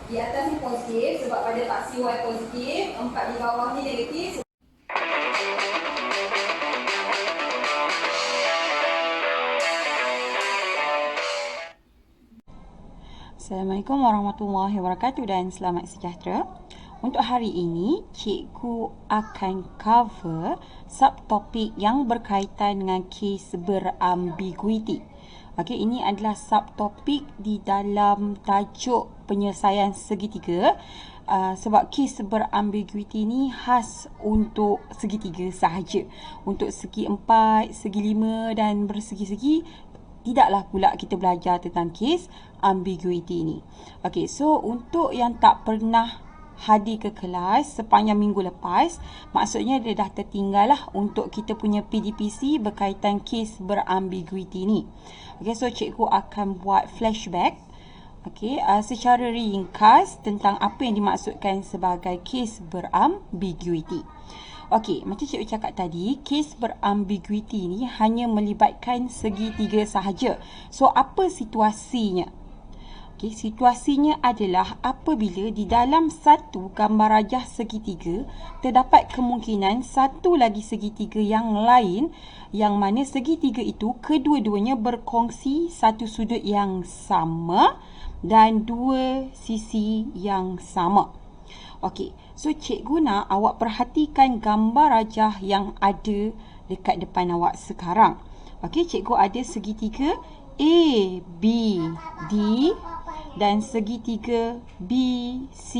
Di atas ni positif sebab pada paksi Y positif, 4 di bawah ni negatif. Assalamualaikum warahmatullahi wabarakatuh dan selamat sejahtera. Untuk hari ini, cikgu akan cover subtopik yang berkaitan dengan kes berambiguiti. Okey, ini adalah subtopik di dalam tajuk penyelesaian segitiga. Sebab kes berambiguiti ni khas untuk segitiga sahaja. Untuk segi 4, segi 5 dan bersegi-segi tidaklah pula kita belajar tentang kes ambiguity ni. Okey, so untuk yang tak pernah hadir ke kelas sepanjang minggu lepas, maksudnya dia dah tertinggal lah untuk kita punya PDPC berkaitan kes berambiguity ni. Okey, so cikgu akan buat flashback secara ringkas tentang apa yang dimaksudkan sebagai kes berambiguity. Okey, macam cikgu cakap tadi, kes berambiguiti ni hanya melibatkan segitiga sahaja. So, apa situasinya? Okey, situasinya adalah apabila di dalam satu gambar rajah segitiga, terdapat kemungkinan satu lagi segitiga yang lain yang mana segitiga itu kedua-duanya berkongsi satu sudut yang sama dan dua sisi yang sama. Okey, so cikgu nak awak perhatikan gambar rajah yang ada dekat depan awak sekarang. Okey, cikgu ada segitiga A, B, D dan segitiga B, C,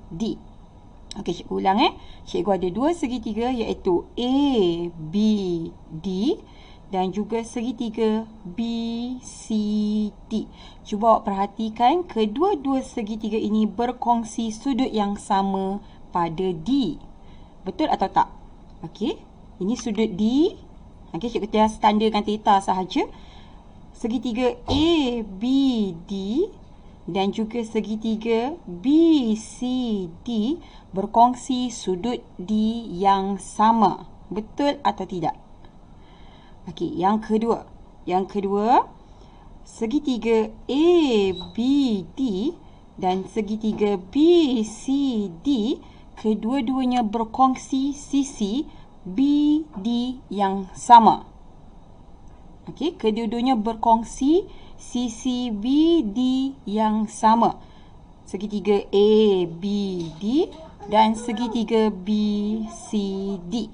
D. Okey, cikgu ulang Cikgu ada dua segitiga iaitu A, B, D dan juga segitiga B, C, D. Cuba awak perhatikan kedua-dua segitiga ini berkongsi sudut yang sama pada D. Betul atau tak? Okey, ini sudut D. Okey, cikgu just tandakan theta sahaja. Segitiga A, B, D dan juga segitiga B, C, D berkongsi sudut D yang sama. Betul atau tidak? Okey, yang kedua. Yang kedua, segitiga A, B, D dan segitiga B, C, D kedua-duanya berkongsi sisi B, D yang sama. Okey, kedua-duanya berkongsi sisi B, D yang sama. Segitiga A, B, D dan segitiga B, C, D.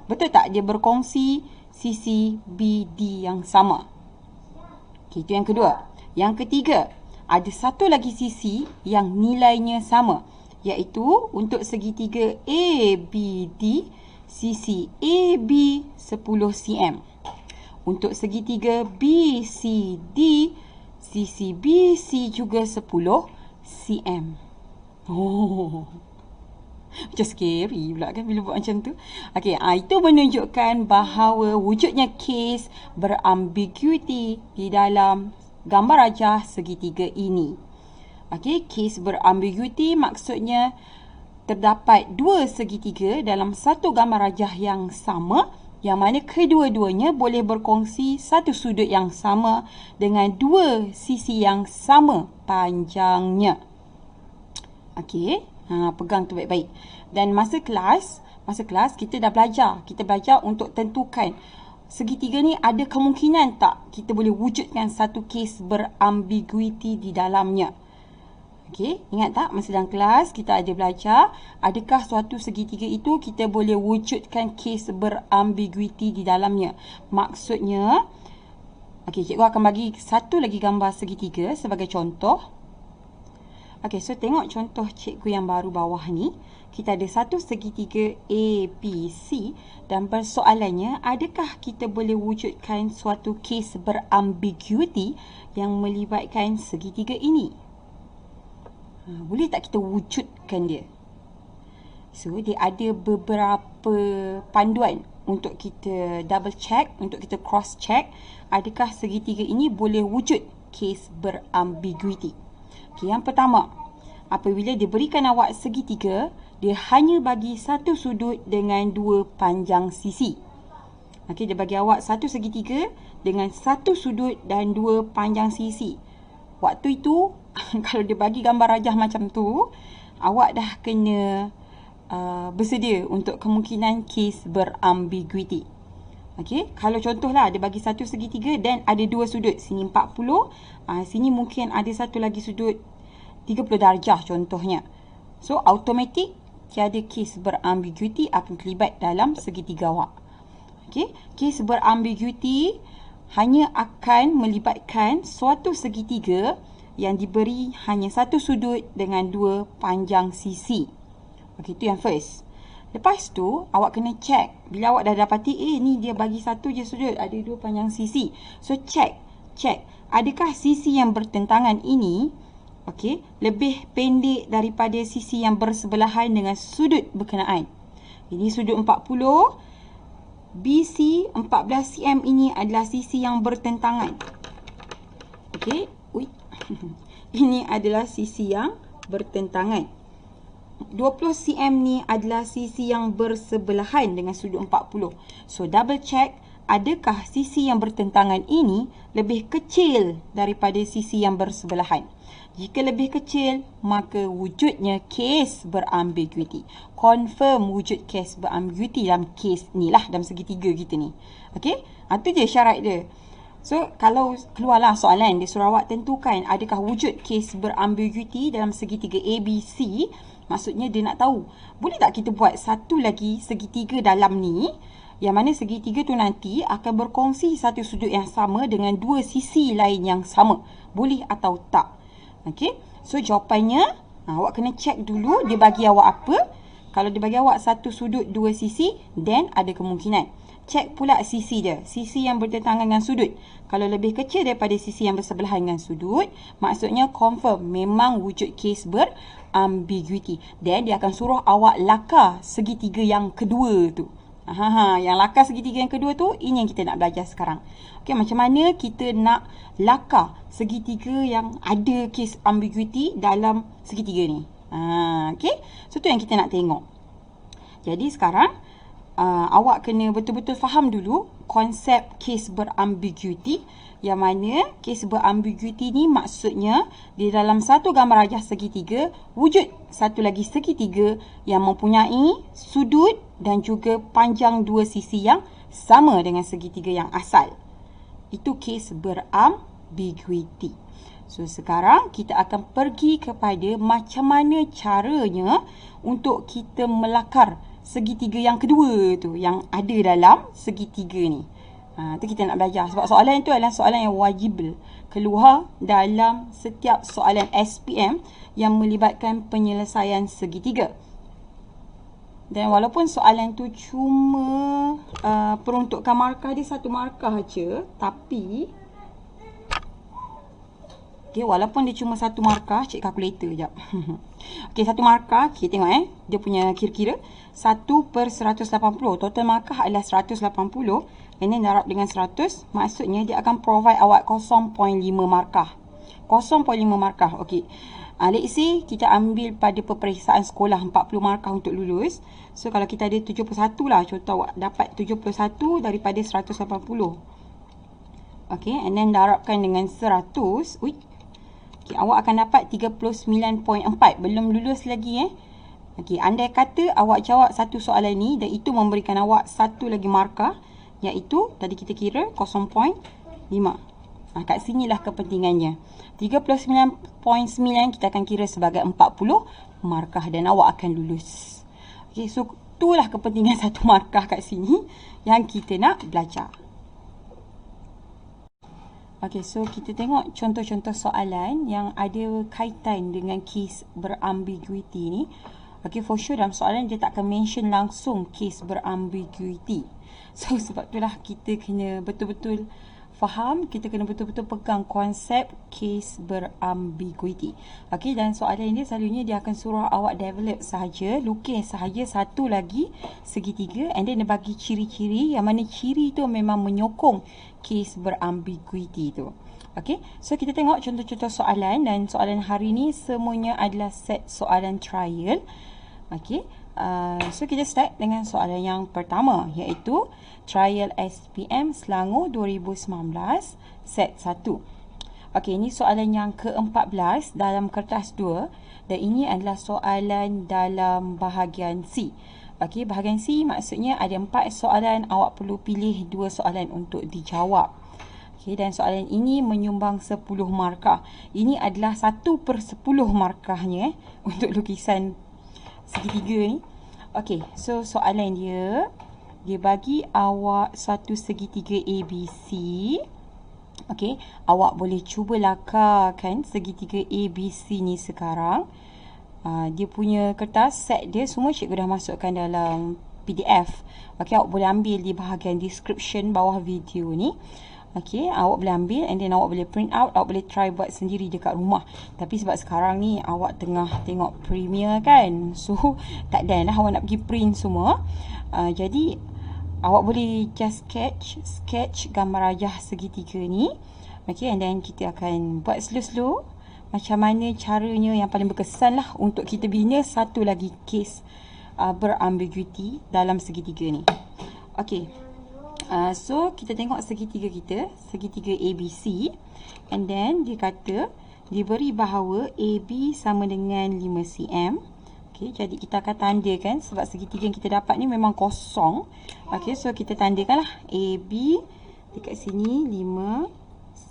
Betul tak dia berkongsi sisi BD yang sama? Okay, itu yang kedua. Yang ketiga, ada satu lagi sisi yang nilainya sama, iaitu untuk segitiga ABD, sisi AB 10 cm. Untuk segitiga BCD, sisi BC juga 10 cm. Oh, macam scary pula kan bila buat macam tu. Okey, itu menunjukkan bahawa wujudnya kes berambiguiti di dalam gambar rajah segitiga ini. Okey, kes berambiguiti maksudnya terdapat dua segitiga dalam satu gambar rajah yang sama yang mana kedua-duanya boleh berkongsi satu sudut yang sama dengan dua sisi yang sama panjangnya. Okey, pegang tu baik-baik. Dan masa kelas kita dah belajar. Kita belajar untuk tentukan segitiga ni ada kemungkinan tak kita boleh wujudkan satu kes berambiguiti di dalamnya. Okey, ingat tak masa dalam kelas kita ada belajar adakah suatu segitiga itu kita boleh wujudkan kes berambiguiti di dalamnya. Maksudnya, okey, cikgu akan bagi satu lagi gambar segitiga sebagai contoh. Okey, so tengok contoh cikgu yang baru bawah ni. Kita ada satu segitiga A, B, C dan persoalannya adakah kita boleh wujudkan suatu kes berambiguiti yang melibatkan segitiga ini? Boleh tak kita wujudkan dia? So, dia ada beberapa panduan untuk kita double check, untuk kita cross check adakah segitiga ini boleh wujud kes berambiguiti. Okay, yang pertama, apabila diberikan awak segitiga, dia hanya bagi satu sudut dengan dua panjang sisi. Okey, dia bagi awak satu segitiga dengan satu sudut dan dua panjang sisi. Waktu itu kalau dia bagi gambar rajah macam tu, awak dah kena bersedia untuk kemungkinan kes berambiguiti. Okey, kalau contohlah dia bagi satu segitiga dan ada dua sudut, sini 40, sini mungkin ada satu lagi sudut 30 darjah contohnya. So automatik tiada kes berambiguiti akan terlibat dalam segitiga awak. Okey, kes berambiguiti hanya akan melibatkan suatu segitiga yang diberi hanya satu sudut dengan dua panjang sisi. Okey, itu yang first. Lepas tu, awak kena check. Bila awak dah dapati, ni dia bagi satu je sudut, ada dua panjang sisi. So, check. Adakah sisi yang bertentangan ini, lebih pendek daripada sisi yang bersebelahan dengan sudut berkenaan. Ini sudut 40, BC 14 cm ini adalah sisi yang bertentangan. Okey, ini adalah sisi yang bertentangan. 20 cm ni adalah sisi yang bersebelahan dengan sudut 40. So, double check, adakah sisi yang bertentangan ini lebih kecil daripada sisi yang bersebelahan. Jika lebih kecil, maka wujudnya kes berambiguiti. Confirm wujud kes berambiguiti dalam kes ni lah, dalam segitiga kita ni. Okey, itu je syarat dia. So, kalau keluarlah soalan, dia suruh awak tentukan adakah wujud kes berambiguiti dalam segitiga ABC. Maksudnya dia nak tahu, boleh tak kita buat satu lagi segitiga dalam ni, yang mana segitiga tu nanti akan berkongsi satu sudut yang sama dengan dua sisi lain yang sama. Boleh atau tak? Okey, so jawapannya, awak kena check dulu dia bagi awak apa. Kalau dia bagi awak satu sudut dua sisi, then ada kemungkinan. Check pula sisi dia, sisi yang bertentangan dengan sudut. Kalau lebih kecil daripada sisi yang bersebelahan dengan sudut, maksudnya confirm memang wujud kes berambiguiti. Dan dia akan suruh awak lakar segitiga yang kedua tu. Yang lakar segitiga yang kedua tu, ini yang kita nak belajar sekarang. Okey, macam mana kita nak lakar segitiga yang ada kes ambiguiti dalam segitiga ni. Okey, so tu yang kita nak tengok. Jadi sekarang awak kena betul-betul faham dulu konsep kes berambiguiti, yang mana kes berambiguiti ni maksudnya di dalam satu gambar rajah segitiga wujud satu lagi segitiga yang mempunyai sudut dan juga panjang dua sisi yang sama dengan segitiga yang asal. Itu kes berambiguiti. So sekarang kita akan pergi kepada macam mana caranya untuk kita melakar segitiga yang kedua tu yang ada dalam segitiga ni. Tu kita nak belajar. Sebab soalan itu adalah soalan yang wajib keluar dalam setiap soalan SPM yang melibatkan penyelesaian segitiga. Dan walaupun soalan tu cuma peruntukan markah dia satu markah je, tapi walaupun dia cuma satu markah, cek kalkulator sekejap. Satu markah, kita tengok dia punya kira-kira 1/180. Total markah adalah 180. Ini darab dengan 100, maksudnya dia akan provide awak 0.5 markah. 0.5 markah. Let's say kita ambil pada peperiksaan sekolah 40 markah untuk lulus. So kalau kita ada 71 lah, contoh awak dapat 71 daripada 180. And then darabkan dengan 100. Awak akan dapat 39.4. Belum lulus lagi andai kata awak jawab satu soalan ni dan itu memberikan awak satu lagi markah, iaitu tadi kita kira 0.5. Kat sinilah kepentingannya. 39.9 kita akan kira sebagai 40 markah dan awak akan lulus. So itulah kepentingan satu markah kat sini yang kita nak belajar. So kita tengok contoh-contoh soalan yang ada kaitan dengan kes berambiguiti ni. For sure dalam soalan dia tak akan mention langsung kes berambiguiti. So sebab itulah kita kena betul-betul faham, kita kena betul-betul pegang konsep kes berambiguiti. Dan soalan ini selalunya dia akan suruh awak develop sahaja, lukis sahaja satu lagi segitiga, and then dia bagi ciri-ciri yang mana ciri tu memang menyokong kes berambiguiti tu. So kita tengok contoh-contoh soalan, dan soalan hari ni semuanya adalah set soalan trial. So kita start dengan soalan yang pertama, iaitu Trial SPM Selangor 2019 set 1. Okey, ini soalan yang ke-14 dalam kertas 2 dan ini adalah soalan dalam bahagian C. Okey, bahagian C maksudnya ada 4 soalan, awak perlu pilih 2 soalan untuk dijawab. Okey, dan soalan ini menyumbang 10 markah. Ini adalah 1/10 markahnya untuk lukisan segitiga ni. Okey, so soalan dia bagi awak satu segitiga ABC. Okey, awak boleh cuba lakarkan segitiga ABC ni sekarang. Dia punya kertas set dia semua cikgu dah masukkan dalam PDF. Okey, awak boleh ambil di bahagian description bawah video ni. Okey, awak boleh ambil and then awak boleh print out, awak boleh try buat sendiri dekat rumah. Tapi sebab sekarang ni awak tengah tengok premiere kan, so tak ada lah awak nak pergi print semua. Jadi awak boleh just sketch gambar rajah segitiga ni. Okey, and then kita akan buat slow-slow macam mana caranya yang paling berkesan lah untuk kita bina satu lagi kes berambiguity dalam segitiga ni. Okey, so kita tengok segitiga kita, segitiga ABC, and then dia kata diberi bahawa AB sama dengan 5 cm. Okey, jadi kita akan tandakan sebab segitiga yang kita dapat ni memang kosong. Okey, so kita tandakan lah AB dekat sini 5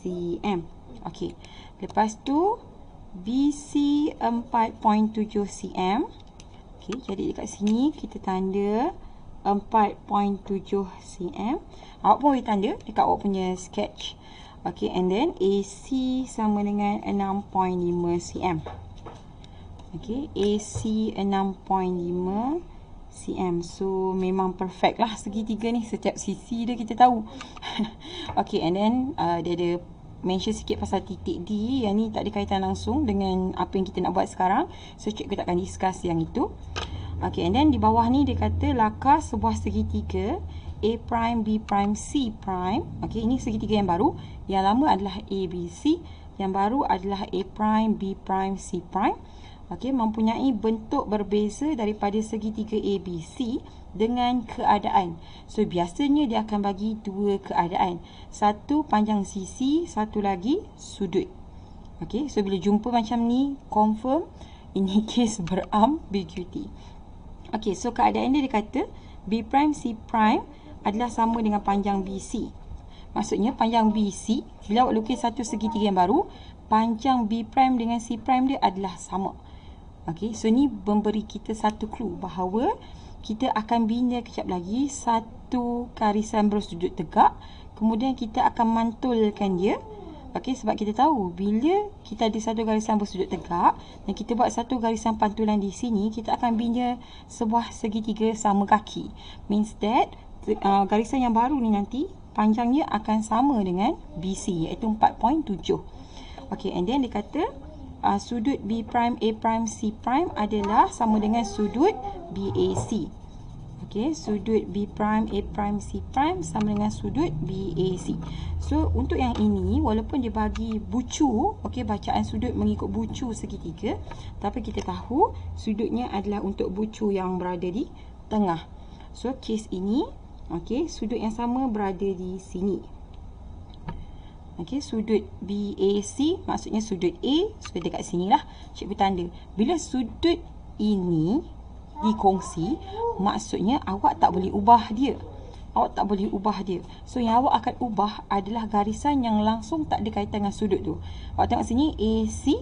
cm. Okey, lepas tu BC 4.7 cm. Okey, jadi dekat sini kita tanda 4.7 cm. Awak pun boleh tanda dekat awak punya sketch. Okey, and then AC sama dengan 6.5 cm. Okey, AC 6.5 cm. So memang perfect lah segitiga ni, setiap sisi dia kita tahu. Okey, and then dia ada mention sikit pasal titik D. Yang ni tak ada kaitan langsung dengan apa yang kita nak buat sekarang, so cikgu takkan discuss yang itu. Okey, and then di bawah ni dia kata lakar sebuah segitiga A prime, B prime, C prime. Okey, ini segitiga yang baru. Yang lama adalah ABC, yang baru adalah A prime, B prime, C prime. Okey, mempunyai bentuk berbeza daripada segitiga ABC dengan keadaan. So biasanya dia akan bagi dua keadaan. Satu panjang sisi, satu lagi sudut. Okey, so bila jumpa macam ni, confirm ini kes berambiguity. Okey, so keadaan dia kata B prime, C prime adalah sama dengan panjang BC. Maksudnya panjang BC, bila awak lukis satu segitiga yang baru, panjang B prime dengan C prime dia adalah sama. Okey, so ni memberi kita satu clue bahawa kita akan bina kejap lagi satu garisan bersudut tegak, kemudian kita akan mantulkan dia. Okey, sebab kita tahu bila kita ada satu garisan bersudut tegak dan kita buat satu garisan pantulan di sini, kita akan bina sebuah segitiga sama kaki. Means that garisan yang baru ni nanti panjangnya akan sama dengan BC, iaitu 4.7. Okey, and then dia kata sudut B prime, A prime, C prime adalah sama dengan sudut BAC. Okey, sudut B prime, A prime, C prime sama dengan sudut BAC. So untuk yang ini, walaupun dia bagi bucu, okey, bacaan sudut mengikut bucu segitiga, tapi kita tahu sudutnya adalah untuk bucu yang berada di tengah. So kes ini, okey, sudut yang sama berada di sini. Okey, sudut BAC maksudnya sudut A, so dekat sini lah cikgu tanda. Bila sudut ini dikongsi, maksudnya awak tak boleh ubah dia. Awak tak boleh ubah dia. So yang awak akan ubah adalah garisan yang langsung tak ada kaitan dengan sudut tu. Awak tengok sini AC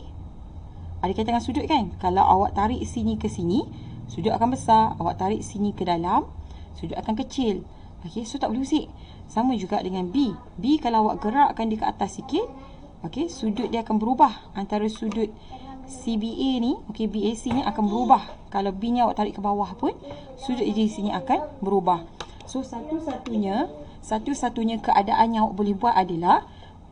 ada kaitan dengan sudut kan? Kalau awak tarik sini ke sini, sudut akan besar. Awak tarik sini ke dalam, sudut akan kecil. Okey, so tak boleh usik. Sama juga dengan B. B kalau awak gerakkan dia ke atas sikit, okey, sudut dia akan berubah. Antara sudut CBA ni, okey, BAC ni akan berubah. Kalau B ni awak tarik ke bawah pun, sudut di sini akan berubah. So satu-satunya keadaan yang awak boleh buat adalah,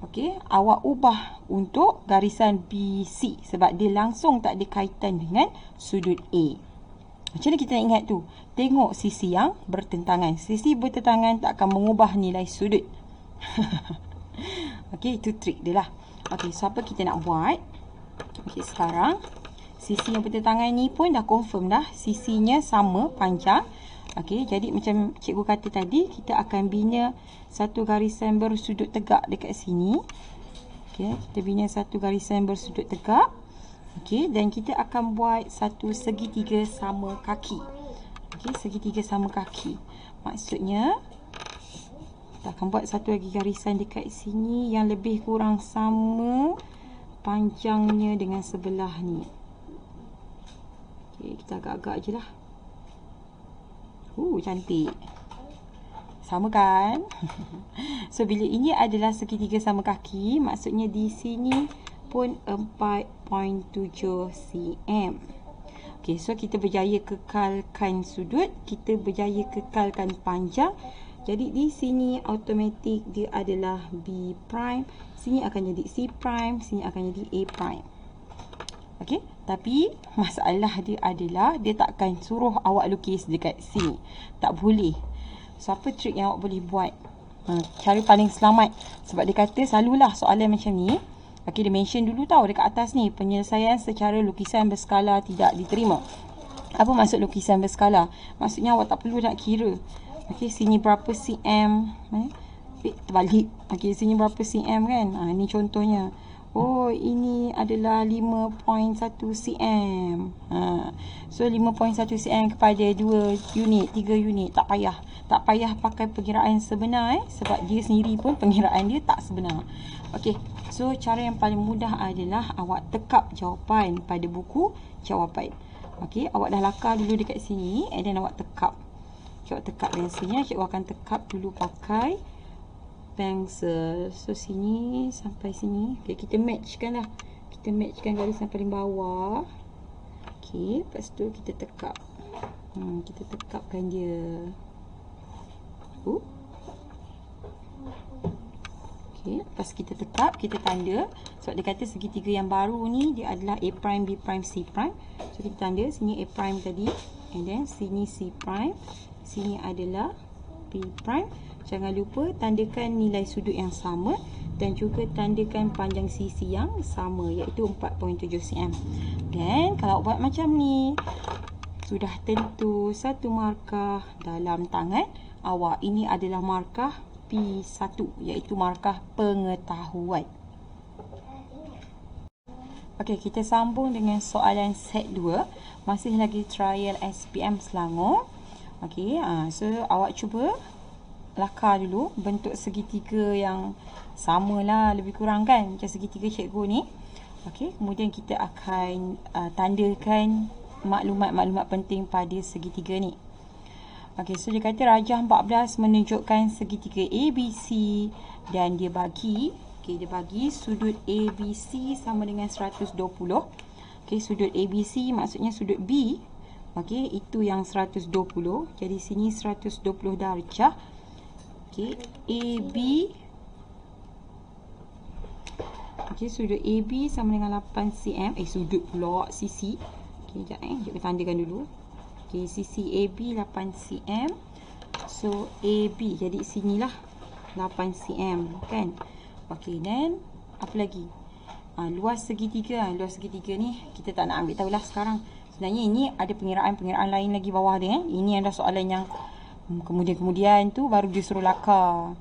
okey, awak ubah untuk garisan BC sebab dia langsung tak ada kaitan dengan sudut A. Macam mana kita nak ingat tu? Tengok sisi yang bertentangan. Sisi bertentangan tak akan mengubah nilai sudut. Okey, itu trik dia lah. Okey, so apa kita nak buat? Okey, sekarang sisi yang bertentangan ni pun dah confirm dah. Sisinya sama panjang. Okey, jadi macam cikgu kata tadi, kita akan bina satu garisan bersudut tegak dekat sini. Okey, kita bina satu garisan bersudut tegak. Okey, dan kita akan buat satu segitiga sama kaki. Okey, segitiga sama kaki. Maksudnya kita akan buat satu lagi garisan dekat sini yang lebih kurang sama panjangnya dengan sebelah ni. Okey, kita agak-agak je lah. Cantik. Sama kan? So, bila ini adalah segitiga sama kaki, maksudnya di sini pun 4.7 cm. Okey, so kita berjaya kekalkan sudut, kita berjaya kekalkan panjang. Jadi di sini automatik dia adalah B prime, sini akan jadi C prime, sini akan jadi A prime. Okey, tapi masalah dia adalah dia takkan suruh awak lukis dekat sini. Tak boleh. So, apa trik yang awak boleh buat? Cara paling selamat. Sebab dia kata selalulah soalan macam ni. Okey, dia mention dulu tau dekat atas ni. Penyelesaian secara lukisan berskala tidak diterima. Apa maksud lukisan berskala? Maksudnya awak tak perlu nak kira. Okey, sini berapa cm. Terbalik. Okey, sini berapa cm kan? Ni contohnya. Oh, ini adalah 5.1 cm. So, 5.1 cm kepada 2 unit, 3 unit. Tak payah. Tak payah pakai pengiraan sebenar sebab dia sendiri pun pengiraan dia tak sebenar. Okey. So, cara yang paling mudah adalah awak tekap jawapan pada buku jawapan. Okey, awak dah lakar dulu dekat sini and then awak tekap. Awak tekap pensilnya, cikgu akan tekap dulu pakai pensel. So, sini sampai sini. Okay, kita matchkan lah. Kita matchkan garisan paling bawah. Okay, lepas tu kita tekap. Kita tekapkan dia. Okay, lepas kita tekap, kita tanda. Sebab dia kata segitiga yang baru ni, dia adalah A prime, B prime, C prime. So, kita tanda sini A prime tadi. And then, sini C prime. Sini adalah B prime. Jangan lupa tandakan nilai sudut yang sama dan juga tandakan panjang sisi yang sama iaitu 4.7 cm. Dan kalau buat macam ni, sudah tentu satu markah dalam tangan awak. Ini adalah markah P1 iaitu markah pengetahuan. Okey, kita sambung dengan soalan set 2. Masih lagi trial SPM Selangor. Okey, so awak cuba lakar dulu bentuk segitiga yang samalah lebih kurang kan macam segitiga cikgu ni. Okey, kemudian kita akan tandakan maklumat-maklumat penting pada segitiga ni. Okey, so dia kata rajah 14 menunjukkan segitiga ABC dan dia bagi sudut ABC sama dengan 120. Okey, sudut ABC maksudnya sudut B. Okey, itu yang 120. Jadi sini 120 darjah. Okey, AB. Okey, sudut AB sama dengan 8 cm. Sudut pula sisi. Okey, sekejap cikgu tandakan dulu. Okey, sisi AB 8 cm. So, AB jadi sinilah 8 cm kan. Okey, dan apa lagi? Luas segitiga. Luas segitiga ni kita tak nak ambil tahulah sekarang. Sebenarnya ini ada pengiraan-pengiraan lain lagi bawah dia. Ini adalah soalan yang kemudian tu baru dia suruh lakar.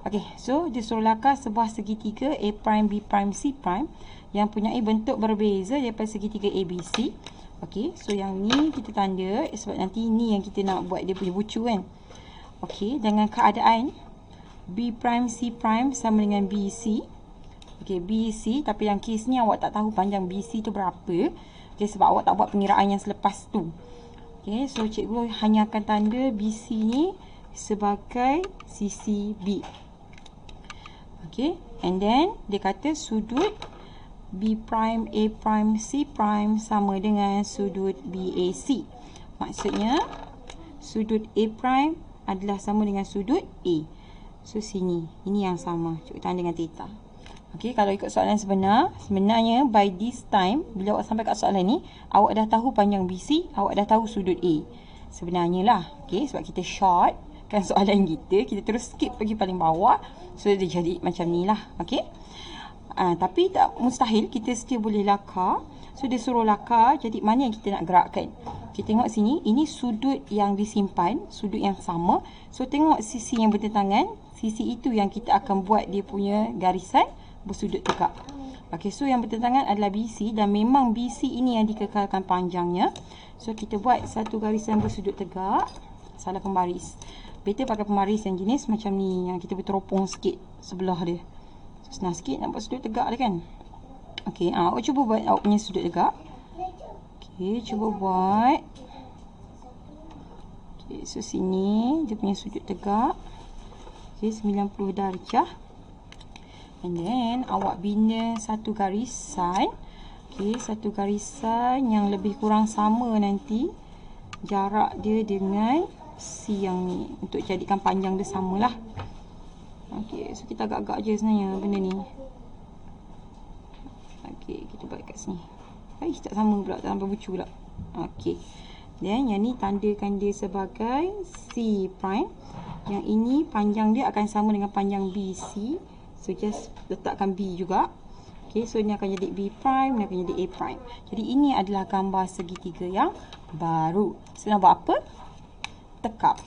Okey, so dia suruh lakar sebuah segitiga A prime, B prime, C prime yang punya bentuk berbeza daripada segitiga ABC. Okey, so yang ni kita tanda sebab nanti ni yang kita nak buat dia punya bucu kan. Okey, dengan keadaan B prime, C prime sama dengan BC. Okey, BC tapi yang kes ni awak tak tahu panjang BC tu berapa. Okey, sebab awak tak buat pengiraan yang selepas tu. Okay, so cikgu hanya akan tanda BC ni sebagai sisi B. Okay, and then dia kata sudut B prime, A prime, C prime sama dengan sudut BAC. Maksudnya sudut A prime adalah sama dengan sudut A. So sini, ini yang sama. Cikgu tanda dengan theta. Okey, kalau ikut soalan sebenarnya by this time bila awak sampai kat soalan ni, awak dah tahu panjang BC, awak dah tahu sudut A. Sebenarnya lah. Okey, sebab kita short kan soalan kita terus skip pergi paling bawah. So dia jadi macam ni lah. Okey. Tapi tak mustahil kita still boleh lakar. So dia suruh lakar, jadi mana yang kita nak gerakkan? Kita tengok sini, ini sudut yang disimpan, sudut yang sama. So tengok sisi yang bertentangan, sisi itu yang kita akan buat dia punya garisan bersudut tegak. Okey, so yang bertentangan adalah BC dan memang BC ini yang dikekalkan panjangnya. So kita buat satu garisan bersudut tegak. Salah pembaris. Better pakai pembaris yang jenis macam ni, yang kita berteropong sikit sebelah dia. So, senang sikit nak buat sudut tegak dia kan. Okey, awak cuba buat awak punya sudut tegak. Okey, cuba buat. Okey, so sini dia punya sudut tegak. Okey, 90 darjah. And then awak bina satu garisan. Okey, satu garisan yang lebih kurang sama nanti jarak dia dengan C yang ni, untuk jadikan panjang dia samalah. Okey, so kita agak-agak je sebenarnya benda ni. Okey, kita buat kat sini. Tak sama pula, tak sampai bucu pula. Okey. Dan yang ni tandakan dia sebagai C prime. Yang ini panjang dia akan sama dengan panjang BC. So just letakkan B juga. Okay, so ini akan jadi B prime, ini akan jadi A prime. Jadi ini adalah gambar segitiga yang baru. So nak buat apa? Tekap.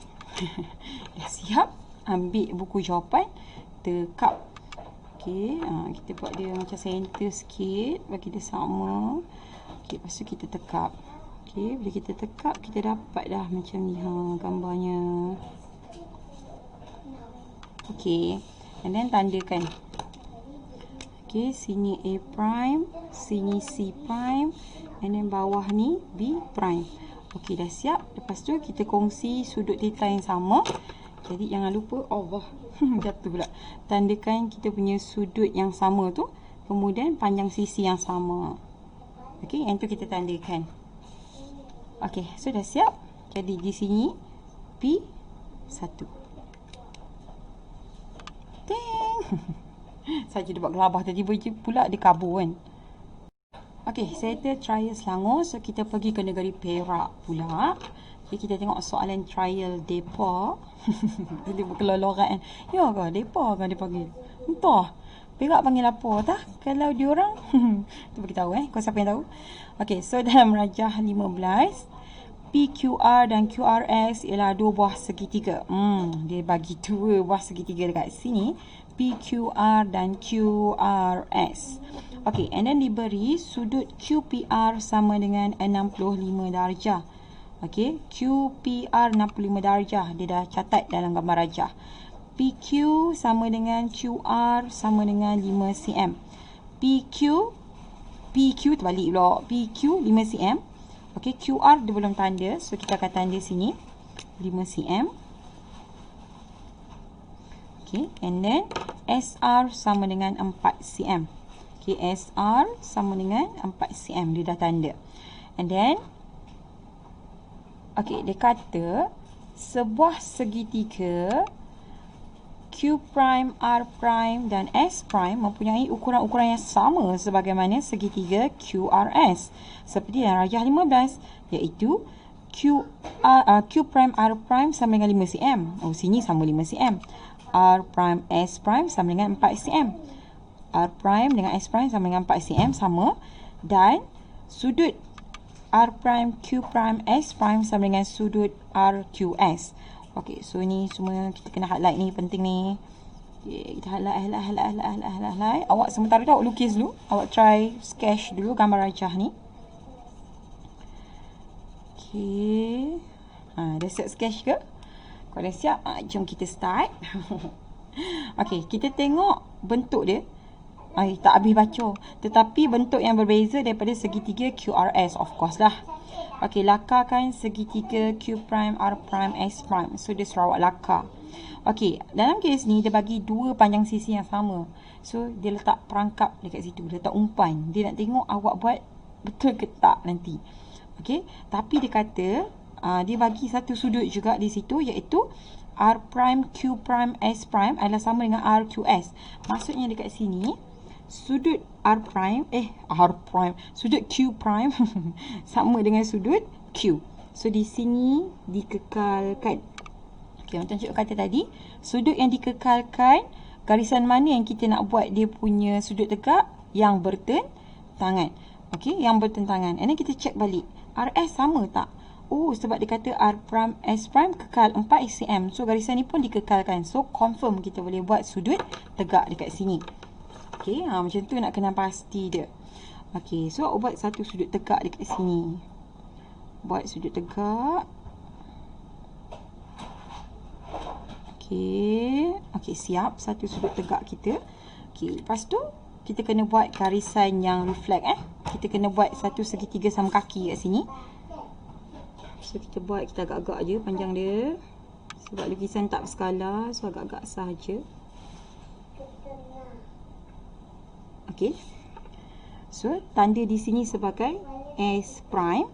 Dah siap? Ambil buku jawapan, tekap. Okay, kita buat dia macam center sikit, bagi dia sama. Okay, lepas tu kita tekap. Okay, bila kita tekap, kita dapat dah macam ni gambarnya. Okay, and then tandakan. Okay, sini A prime, sini C prime, and then bawah ni B prime. Okay, dah siap. Lepas tu kita kongsi sudut theta yang sama. Jadi jangan lupa, Allah, jatuh pula. Tandakan kita punya sudut yang sama tu, kemudian panjang sisi yang sama. Okay, yang tu kita tandakan. Okay, so dah siap. Jadi di sini P1. Saja dia buat gelabah tiba-tiba pula dia kabur kan. Okey, settle trial Selangor. So kita pergi ke negeri Perak pula. Okay, kita tengok soalan trial depa. Dia berkeloloran kan. Ya ke depa kan dia panggil? Entah. Perak panggil apa tah? Kalau diorang tu bagi tahu kau siapa yang tahu. Okey, so dalam rajah 15, PQR dan QRS ialah dua buah segitiga. Dia bagi dua buah segitiga dekat sini. PQR dan QRS. Okey, and then diberi sudut QPR sama dengan 65 darjah. Okey, QPR 65 darjah. Dia dah catat dalam gambar rajah. PQ sama dengan QR sama dengan 5 cm. PQ terbalik pula. PQ 5 cm. Okey, QR dia belum tanda. So kita akan tanda sini 5 cm. Okay, and then SR sama dengan 4 cm. Okay, SR sama dengan 4 cm. Dia dah tanda. And then, okay, dia kata sebuah segitiga Q prime, R prime dan S prime mempunyai ukuran-ukuran yang sama sebagaimana segitiga QRS. Seperti dalam rajah 15, iaitu Q prime, R prime sama dengan 5 cm. Oh, sini sama 5 cm. R prime, S prime sama dengan 4 cm. R prime dengan S prime sama dengan 4 cm sama. Dan sudut R prime, Q prime, S prime sama dengan sudut RQS. Okey, so ni semua kita kena highlight ni, penting ni. Okay, kita highlight. Awak sementara tu awak lukis dulu. Awak try sketch dulu gambar rajah ni. Okey. Dah siap sketch ke? Kalau dah siap, jom kita start. Okey, kita tengok bentuk dia. Tak habis baca. Tetapi bentuk yang berbeza daripada segitiga QRS, of course lah. Okey, lakarkan segitiga Q prime, R prime, S prime. So, dia Sarawak lakar. Okey, dalam kes ni, dia bagi dua panjang sisi yang sama. So, dia letak perangkap dekat situ. Dia letak umpan. Dia nak tengok awak buat betul ke tak nanti. Okey, tapi dia kata, dia bagi satu sudut juga di situ, iaitu R prime, Q prime, S prime adalah sama dengan RQS. Maksudnya dekat sini, sudut sudut Q prime sama dengan sudut Q. So, di sini dikekalkan. Okay, macam cikgu kata tadi, sudut yang dikekalkan, garisan mana yang kita nak buat dia punya sudut tegak yang bertentangan. Okay, yang bertentangan. And then kita check balik. RS sama tak? Oh, sebab dia kata R prime, S prime kekal 4 cm. So, garisan ni pun dikekalkan. So, confirm kita boleh buat sudut tegak dekat sini. Okey, macam tu nak kena pasti dia. Okey, so awak buat satu sudut tegak dekat sini. Buat sudut tegak. Okey, siap satu sudut tegak kita. Okey, lepas tu kita kena buat garisan yang reflect Kita kena buat satu segitiga sama kaki kat sini. So kita buat, kita agak-agak je panjang dia. Sebab lukisan tak berskala, so agak-agak sahaja. Okey. So tanda di sini sebagai S prime.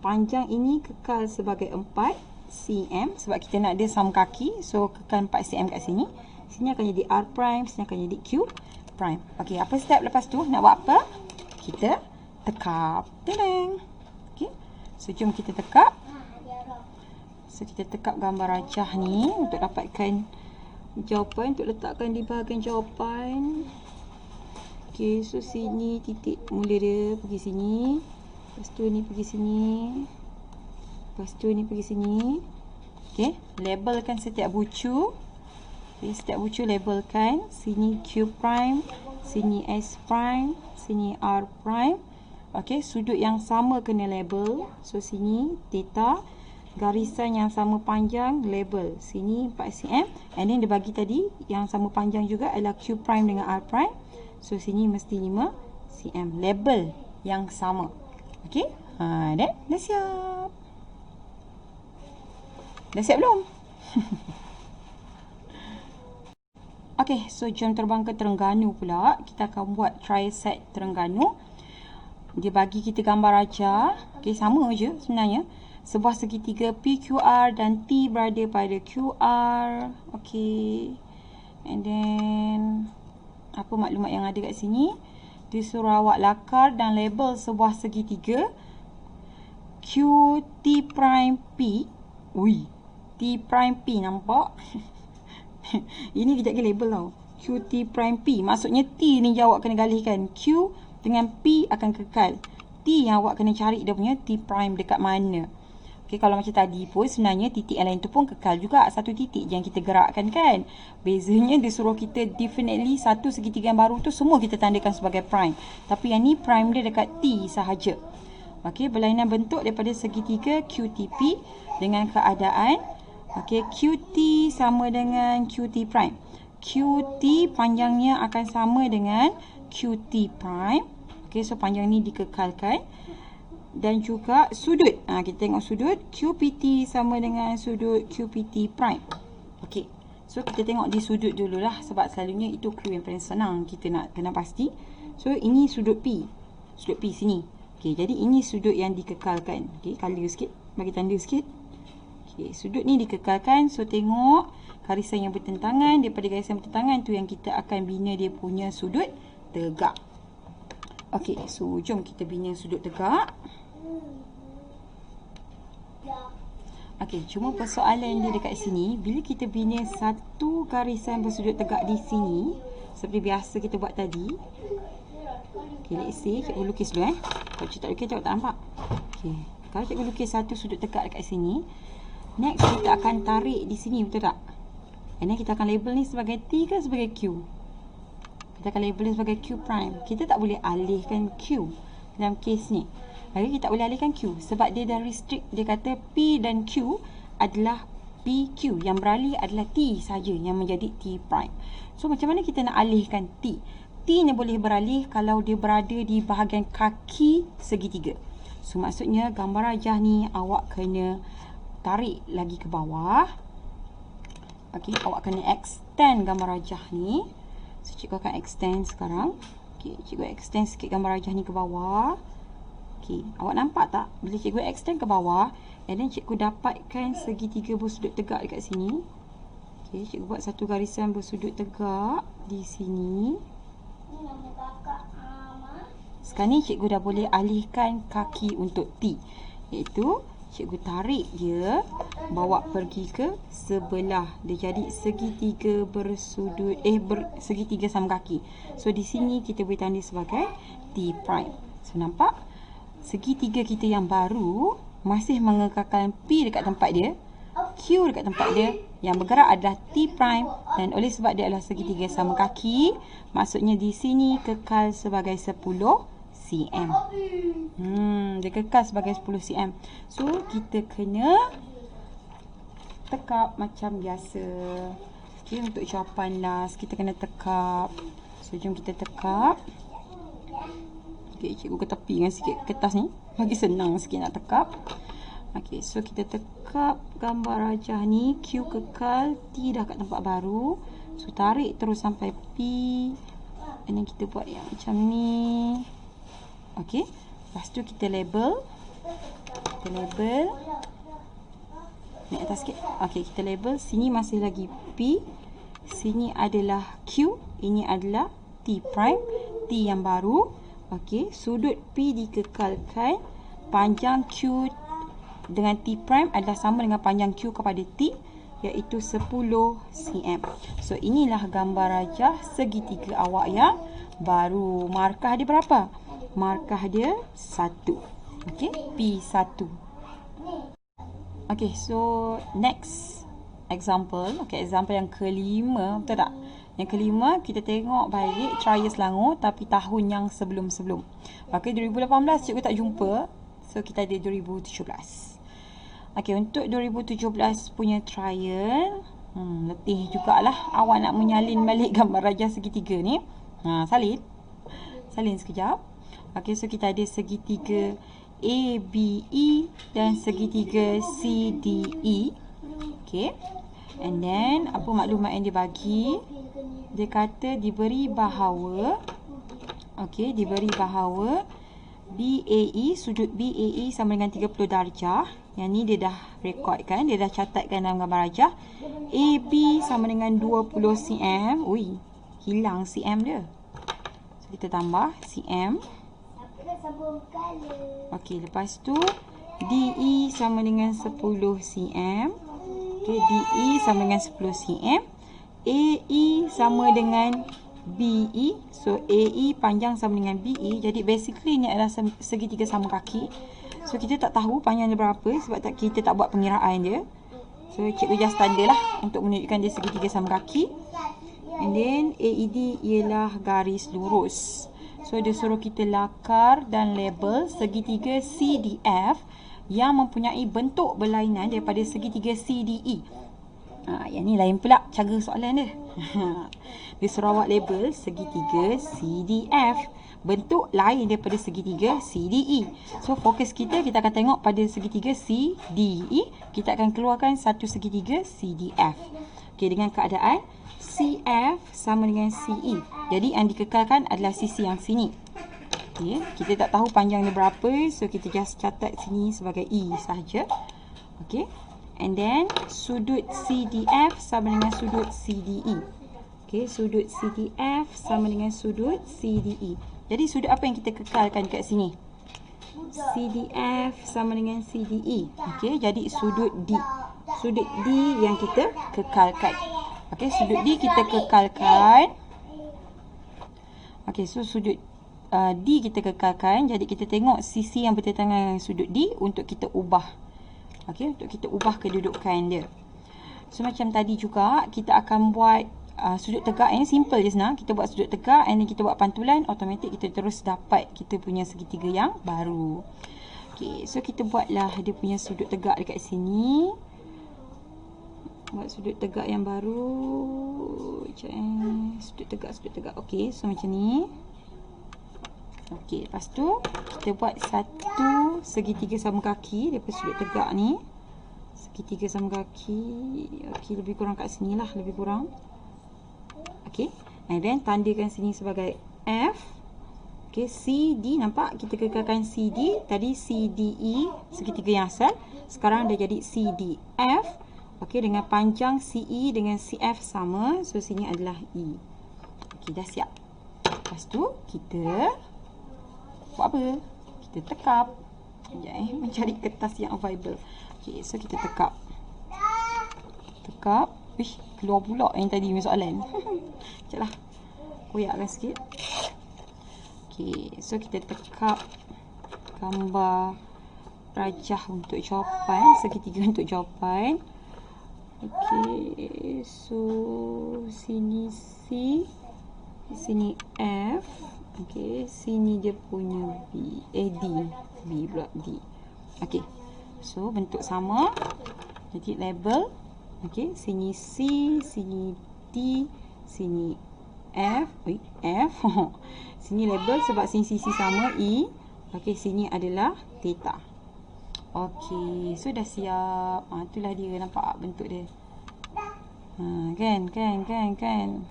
Panjang ini kekal sebagai 4 cm sebab kita nak dia sama kaki. So kekal 4 cm kat sini. Sini akan jadi R prime, sini akan jadi Q prime. Okey, apa step lepas tu? Nak buat apa? Kita tekap. Tadang. Okey. So jom kita tekap. So kita tekap gambar rajah ni untuk dapatkan jawapan, untuk letakkan di bahagian jawapan. Okey, so sini titik mula dia pergi sini. Lepas tu ni pergi sini. Lepas tu ni pergi sini. Okey, labelkan setiap bucu. Okey, setiap bucu labelkan. Sini Q prime, sini S prime, sini R prime. Okey, sudut yang sama kena label. So sini theta, garisan yang sama panjang label. Sini 4 cm. And then dia bagi tadi yang sama panjang juga adalah Q prime dengan R prime. So sini mesti 5 cm. Label yang sama. Okey. Dah siap. Dah siap belum? Okey, so jom terbang ke Terengganu pula. Kita akan buat trial set Terengganu. Dia bagi kita gambar rajah. Okey, sama je sebenarnya. Sebuah segitiga PQR dan T berada pada QR. Okey. And then apa maklumat yang ada kat sini? Dia suruh awak lakar dan label sebuah segitiga QT prime P. Ui, T prime P, nampak? Ini kejap lagi label tau. QT prime P. Maksudnya T ni yang awak kena galihkan. Q dengan P akan kekal. T yang awak kena cari dia punya T prime dekat mana. Okay, kalau macam tadi pun sebenarnya titik yang lain tu pun kekal juga. Satu titik yang kita gerakkan kan. Bezanya dia suruh kita definitely satu segitiga yang baru tu semua kita tandakan sebagai prime. Tapi yang ni prime dia dekat T sahaja. Okey, berlainan bentuk daripada segitiga QTP dengan keadaan QT sama dengan QT prime. QT panjangnya akan sama dengan QT prime. Okey, so panjang ni dikekalkan. Dan juga sudut. Kita tengok sudut QPT sama dengan sudut QPT prime. Okey. So kita tengok di sudut dululah sebab selalunya itu clue yang paling senang kita nak kena pasti. So ini sudut P. Sudut P sini. Okey, jadi ini sudut yang dikekalkan. Okey, color sikit, bagi tanda sikit. Okey, sudut ni dikekalkan. So tengok garisan yang bertentangan, daripada garisan bertentangan tu yang kita akan bina dia punya sudut tegak. Okey, so jom kita bina sudut tegak. Okey, cuma persoalan dia dekat sini, bila kita bina satu garisan bersudut tegak di sini, seperti biasa kita buat tadi. Okey, let's say cikgu lukis dulu Kalau cikgu tak lukis, cikgu tak nampak. Okey, kalau cikgu lukis satu sudut tegak dekat sini, next kita akan tarik di sini, betul tak? And then kita akan label ni sebagai T ke sebagai Q? Kita akan label ni sebagai Q prime. Kita tak boleh alihkan Q dalam kes ni. Lagi kita tak boleh alihkan Q sebab dia dah restrict. Dia kata P dan Q adalah PQ. Yang beralih adalah T saja yang menjadi T prime. So macam mana kita nak alihkan T? T ni boleh beralih kalau dia berada di bahagian kaki segitiga. So maksudnya gambar rajah ni awak kena tarik lagi ke bawah. Okey, awak kena extend gambar rajah ni. So cikgu akan extend sekarang. Okey, cikgu extend sikit gambar rajah ni ke bawah. Okey, awak nampak tak? Bila cikgu extend ke bawah, and then cikgu dapatkan segitiga bersudut tegak dekat sini. Okey, cikgu buat satu garisan bersudut tegak di sini. Sekarang ni cikgu dah boleh alihkan kaki untuk T. Iaitu cikgu tarik dia, bawa pergi ke sebelah. Dia jadi segitiga bersudut segitiga sama kaki. So di sini kita boleh tanda sebagai T prime. So nampak? Segitiga kita yang baru masih mengekalkan P dekat tempat dia. Q dekat tempat dia. Yang bergerak adalah T prime dan oleh sebab dia adalah segitiga sama kaki, maksudnya di sini kekal sebagai 10 cm. Dia kekal sebagai 10 cm. So, kita kena tekap macam biasa. Okay, untuk jawapan last, kita kena tekap. So, jom kita tekap. Okay, cikgu ke tepi dengan sikit kertas ni. Bagi senang sikit nak tekap. Okay, so kita tekap gambar rajah ni. Q kekal, T dah kat tempat baru. So, tarik terus sampai P. And then kita buat yang macam ni. Okay, lepas tu kita label. Kita label. Naik atas sikit. Okay, kita label. Sini masih lagi P. Sini adalah Q. Ini adalah T prime. T yang baru. Okay, sudut P dikekalkan. Panjang Q dengan T prime adalah sama dengan panjang Q kepada T, iaitu 10 cm. So, inilah gambar rajah segitiga awak yang baru. Markah dia berapa? Markah dia 1. Okay, P1. Okay, so next example. Okay, example yang kelima. Betul tak? Yang kelima, kita tengok balik Trial Selangor tapi tahun yang sebelum-sebelum. Okay, 2018 cikgu tak jumpa. So, kita ada 2017. Okay, untuk 2017 punya trial, letih jugalah awak nak menyalin balik gambar rajah segitiga ni. Salin sekejap. Okay, so kita ada segitiga ABE dan segitiga CDE. Okay, and then apa maklumat yang dia bagi? Dia kata diberi bahawa, okay, diberi bahawa BAE, sudut BAE sama dengan 30 darjah. Yang ni dia dah rekodkan, dia dah catatkan dalam gambar rajah. AB sama dengan 20 cm. Ui, hilang cm dia. So, kita tambah cm. Okey, lepas tu DE sama dengan 10 cm. Okey, DE sama dengan 10 cm. AE sama dengan BE. So, AE panjang sama dengan BE. Jadi, basically ni adalah segitiga sama kaki. So, kita tak tahu panjang dia berapa sebab kita tak buat pengiraan dia. So, cikgu just tanda lah untuk menunjukkan dia segitiga sama kaki. And then, AED ialah garis lurus. So, dia suruh kita lakar dan label segitiga CDF yang mempunyai bentuk berlainan daripada segitiga CDE. Yang ni lain pula cara soalan dia. Dia suruh awak label segitiga CDF, bentuk lain daripada segitiga CDE. So, fokus kita akan tengok pada segitiga CDE. Kita akan keluarkan satu segitiga CDF. Okey, dengan keadaan CF sama dengan CE. Jadi, yang dikekalkan adalah sisi yang sini. Okey, kita tak tahu panjang dia berapa. So, kita just catat sini sebagai E sahaja. Okey. And then, sudut CDF sama dengan sudut CDE. Okey, sudut CDF sama dengan sudut CDE. Jadi, sudut apa yang kita kekalkan kat sini? CDF sama dengan CDE. Okey, jadi sudut D. Sudut D yang kita kekalkan. Okey, sudut D kita kekalkan. Okey, so sudut D kita kekalkan. Jadi, kita tengok sisi yang bertentangan dengan sudut D untuk kita ubah. Okey, untuk kita ubah kedudukan dia. So, macam tadi juga, kita akan buat sudut tegak. Ini simple je senang. Kita buat sudut tegak and then kita buat pantulan. Automatik kita terus dapat kita punya segitiga yang baru. Okey, so kita buatlah dia punya sudut tegak dekat sini. Buat sudut tegak yang baru. Sudut tegak. Okey, so macam ni. Okey, lepas tu kita buat satu segitiga sama kaki daripada sudut tegak ni. Segitiga sama kaki. Okey, lebih kurang kat sini lah, lebih kurang. Okey, and then tandakan sini sebagai F. Okey, CD, nampak kita kekalkan CD. Tadi CDE, segitiga yang asal. Sekarang dah jadi CDF. Okey, dengan panjang CE dengan CF sama. So, sini adalah E. Okey, dah siap. Lepas tu, kita buat apa? Kita tekap. Sekejap mencari kertas yang available. Okey, so kita tekap. Tekap. Keluar pula yang tadi punya soalan. Sekejap lah. Koyakkan sikit. Okey, so kita tekap gambar rajah untuk jawapan. Segitiga untuk jawapan. Okey, so sini C, sini F. Okey, sini dia punya B, D. B pula D. Okey. So bentuk sama. Jadi label. Okey, sini C, sini D, sini F. F. Sini label sebab sini sisi sama E. Okey, sini adalah theta. Okey, so dah siap. Itulah dia, nampak bentuk dia. Kan.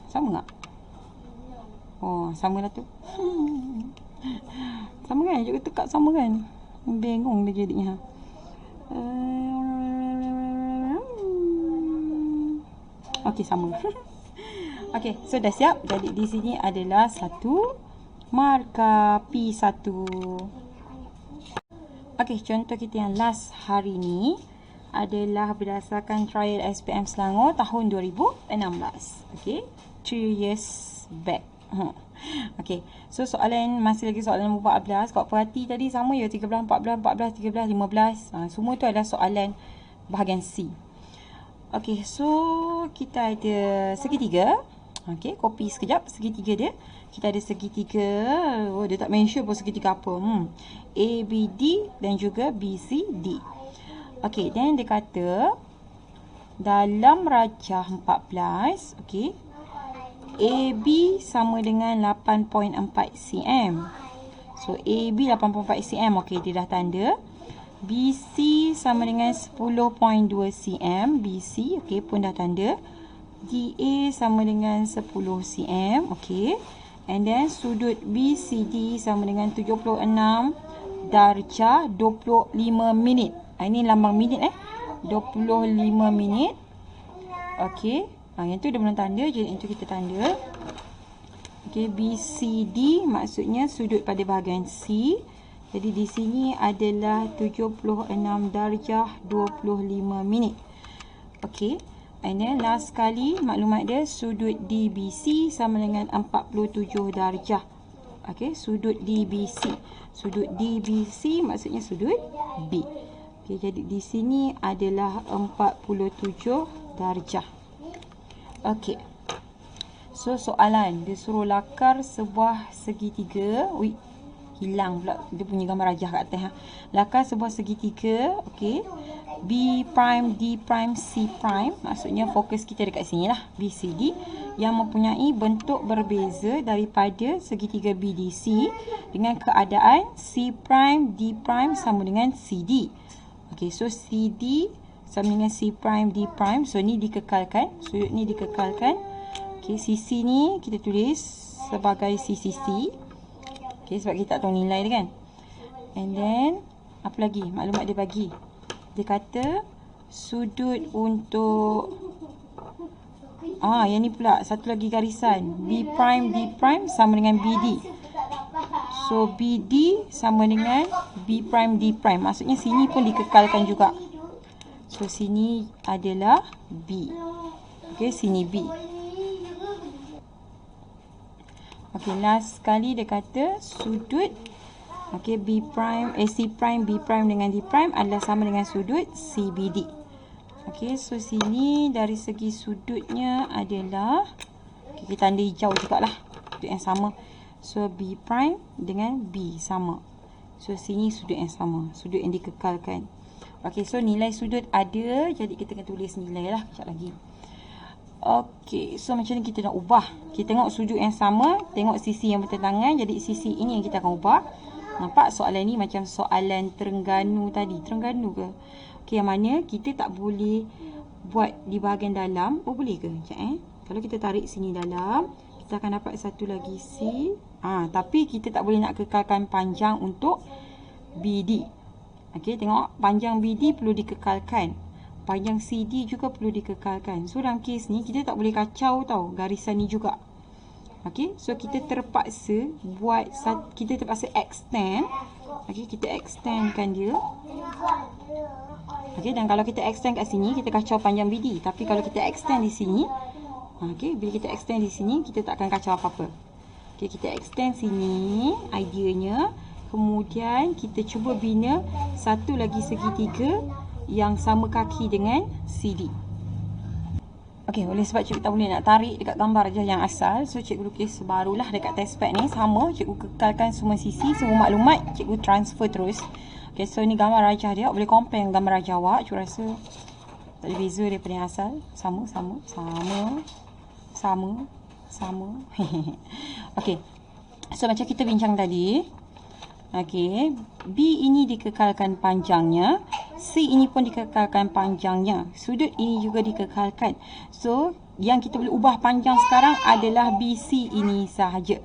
Sama tak? Oh, sama lah tu. Sama kan? Juga tekak sama kan? Bengong dia jadinya. Okey, sama. Okey, so dah siap. Jadi di sini adalah satu markah P1. Okey, contoh kita yang last hari ni adalah berdasarkan trial SPM Selangor tahun 2016. Okey, 3 years back. Okey, so soalan masih lagi soalan nombor 14. Kau perhati tadi sama ya, 13, 14, 14, 13, 15. Semua tu adalah soalan bahagian C. Okey, so kita ada segitiga. Okey, copy sekejap segitiga dia. Kita ada segitiga. Oh, dia tak mention pun segitiga apa. A, B, D dan juga B, C, D. Okey, dan dia kata dalam rajah 14, okey, AB sama dengan 8.4 cm. So, AB 8.4 cm. Okey, dia dah tanda. BC sama dengan 10.2 cm. BC, okey, pun dah tanda. DA sama dengan 10 cm. Okey. And then, sudut BCD sama dengan 76 darjah 25 minit. Ini lambang minit 25 minit. Okey. Yang tu dia belum tanda. Jadi, yang tu kita tanda. Okey, BCD maksudnya sudut pada bahagian C. Jadi, di sini adalah 76 darjah 25 minit. Okey. And then, last sekali maklumat dia, sudut DBC sama dengan 47 darjah. Okey, sudut DBC. Sudut DBC maksudnya sudut B. Okey, jadi di sini adalah 47 darjah. Okey. So, soalan. Dia suruh lakar sebuah segitiga. Hilang pula dia punya gambar rajah kat atas. Lakar sebuah segitiga. Okey. B prime, D prime, C prime. Maksudnya fokus kita dekat sini lah. BCD. Yang mempunyai bentuk berbeza daripada segitiga BDC. Dengan keadaan C prime, D prime sama dengan CD. Okey. So, CD sama dengan C prime, D prime. So, ni dikekalkan. Sudut ni dikekalkan. Okey. Sisi ni kita tulis sebagai CCC. Okay, sebab kita tak tahu nilai dia kan. And then, apa lagi? Maklumat dia bagi. Dia kata, sudut untuk... yang ni pula. Satu lagi garisan. B prime, D prime sama dengan BD. So, BD sama dengan B prime, D prime. Maksudnya, sini pun dikekalkan juga. So, sini adalah B. Okay, sini B. Okey, last sekali dia kata sudut B prime, C prime, B prime dengan D prime adalah sama dengan sudut CBD. Okey, so sini dari segi sudutnya adalah kita tanda hijau jugalah. Sudut yang sama. So B prime dengan B sama. So sini sudut yang sama, sudut yang dikekalkan. Okey, so nilai sudut ada, jadi kita akan tulis nilai lah kejap lagi. Okey, so macam ni kita nak ubah. Kita tengok sudut yang sama, tengok sisi yang bertentangan. Jadi sisi ini yang kita akan ubah. Nampak soalan ni macam soalan Terengganu tadi. Terengganu ke? Okey, yang mana kita tak boleh buat di bahagian dalam. Oh, boleh ke? Sekejap Kalau kita tarik sini dalam, kita akan dapat satu lagi C. Tapi kita tak boleh nak kekalkan panjang untuk BD. Okey, tengok panjang BD perlu dikekalkan. Panjang CD juga perlu dikekalkan. So, dalam kes ni, kita tak boleh kacau tau garisan ni juga. Okey, so kita terpaksa buat, kita terpaksa extend. Okey, kita extendkan dia. Okey, dan kalau kita extend kat sini, kita kacau panjang BD. Tapi kalau kita extend di sini, okey, bila kita extend di sini, kita tak akan kacau apa-apa. Okey, kita extend sini, ideanya. Kemudian, kita cuba bina satu lagi segitiga yang sama kaki dengan CD. Okey, oleh sebab cikgu tak boleh nak tarik dekat gambar je yang asal, so cikgu lukis barulah dekat test pad ni. Sama, cikgu kekalkan semua sisi, semua maklumat cikgu transfer terus. Okey, so ni gambar rajah dia. Boleh compare dengan gambar rajah awak. Cikgu rasa tak ada beza daripada yang asal. Sama. Okey, so macam kita bincang tadi. Okey, B ini dikekalkan panjangnya, C ini pun dikekalkan panjangnya, sudut ini juga dikekalkan. So, yang kita boleh ubah panjang sekarang adalah BC ini sahaja.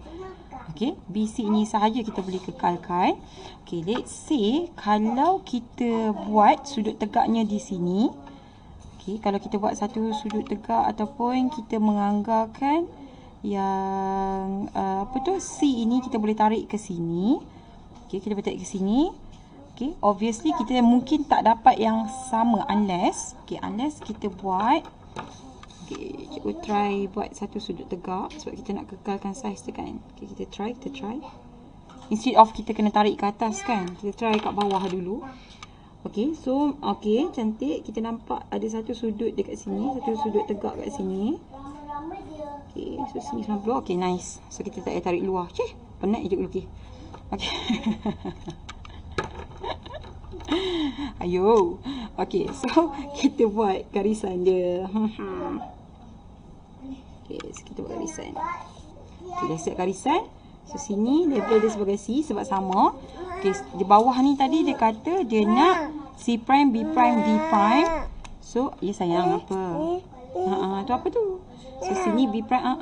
Okey, BC ini sahaja kita boleh kekalkan. Okey, let's say kalau kita buat sudut tegaknya di sini. Okey, kalau kita buat satu sudut tegak ataupun kita menganggarkan yang C ini kita boleh tarik ke sini. Okey, kita boleh tarik ke sini. Okey, obviously kita mungkin tak dapat yang sama unless kita buat cikgu try buat satu sudut tegak sebab kita nak kekalkan saiz tu kan. Okey, kita try. Instead of kita kena tarik ke atas kan, kita try kat bawah dulu. Okey, so cantik. Kita nampak ada satu sudut dekat sini, satu sudut tegak kat sini. Okey, so sini 90. Okey, nice. So kita tak payah tarik luar. Penat je cikgu lukis. Okey. Ayo. Okey, so kita buat garisan dia. Okey, so kita buat garisan. Okey, dah siap garisan. So sini label dia sebagai C sebab sama. Okey, di bawah ni tadi dia kata dia nak C prime, B prime, D prime. So, ya sayang apa? Tu apa tu? So sini B prime,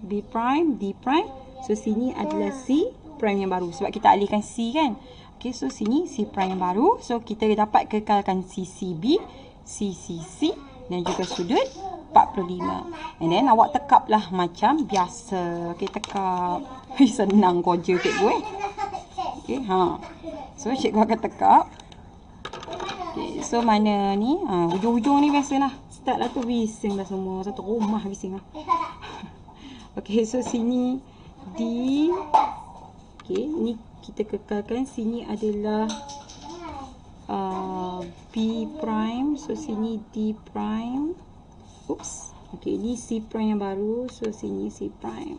B prime, D prime. So sini adalah C prime yang baru sebab kita alihkan C kan. Okey, so sini C prime yang baru. So kita dapat kekalkan CCB, CCC dan juga sudut 45. And then awak tekap lah macam biasa. Okey, tekap. Senang kerja cikgu Okey, so cikgu akan tekap. Okey, so mana ni? Hujung-hujung ni biasalah. Start lah tu bising dah semua. Satu rumah bising lah. Okey, so sini D. Okey, ni kita kekalkan. Sini adalah B prime. So sini D prime. Oops. Okey, ni C prime yang baru. So sini C prime.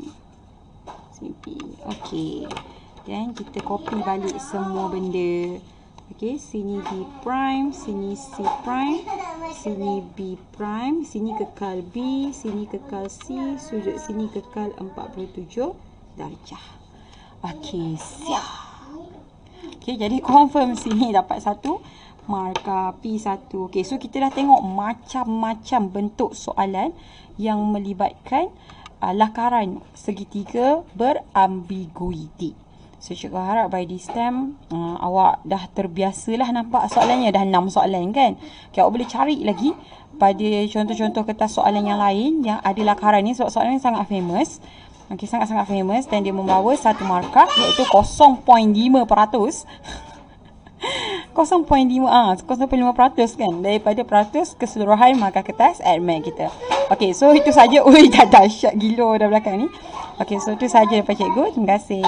Sini B. Okey. Dan kita copy balik semua benda. Okey, sini D prime, sini C prime, sini B prime, sini kekal B, sini kekal C, sudut sini kekal 47 darjah. Okey, siap. Okey, jadi confirm sini dapat satu markah P1. Okey, so kita dah tengok macam-macam bentuk soalan yang melibatkan lakaran segitiga berambiguiti. So, cikgu harap by this time awak dah terbiasalah nampak soalannya. Dah 6 soalan kan. Okay, awak boleh cari lagi pada contoh-contoh kertas soalan yang lain yang ada lakaran ni sebab soalan ni sangat famous. Okay, sangat-sangat famous dan dia membawa satu markah iaitu 0.5%. 0.5% kan daripada peratus keseluruhan markah kertas admit kita. Okey, so itu saja. Ui, dah dahsyat gila dah belakang ni. Okey, so itu saja daripada cikgu. Terima kasih.